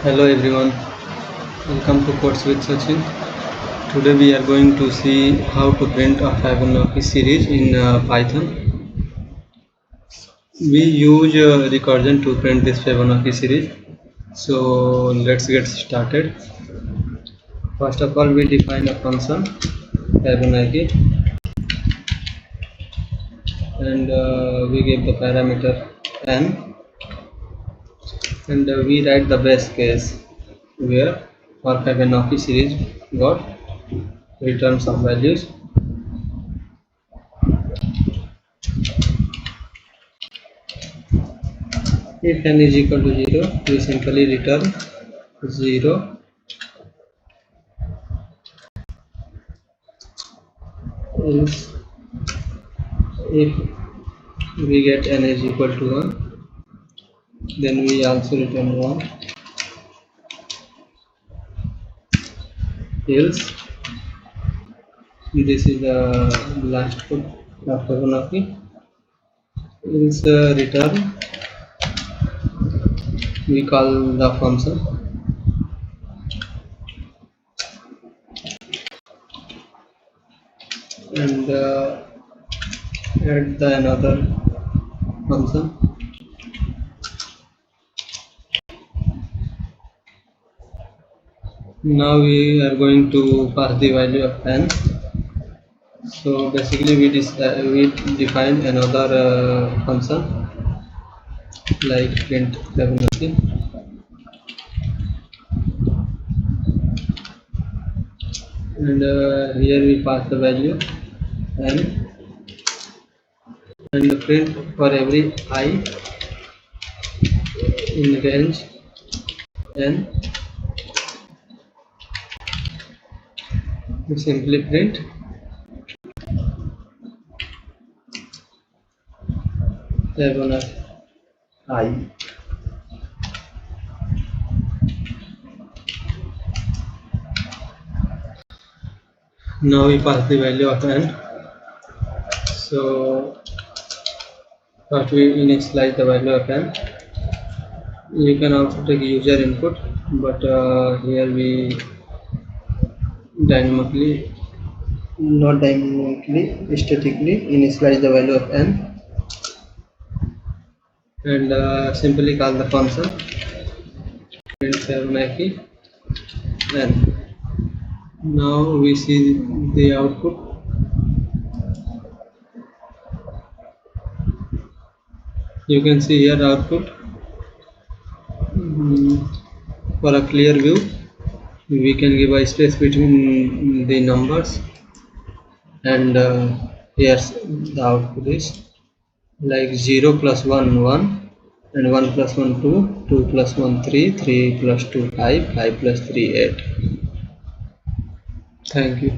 Hello everyone, welcome to Codes with Sachin. Today we are going to see how to print a Fibonacci series in Python. We use recursion to print this Fibonacci series. So let's get started. First of all, we define a function Fibonacci and we give the parameter n, and we write the base case where our Fibonacci series got return some values. If n is equal to 0, we simply return 0. Else, if we get n is equal to 1, then we also return 1. Else, this is the last code of Fibonacci. Else return, we call the function, and add the another function. Now we are going to pass the value of n. So basically we define another function like print Fibonacci, and here we pass the value n, and print for every I in range n. We simply print Fibonacci I. Now we pass the value of n. So first we initialize the value of n. You can also take user input, but here we not dynamically, statically initialize the value of n, and simply call the function print Fibonacci n. Now we see the output. You can see here output. For a clear view, we can give a space between the numbers, and here's the output is like 0 plus 1 1, and 1 plus 1 2, 2 plus 1 3, 3 plus 2 5, 5 plus 3 8. Thank you.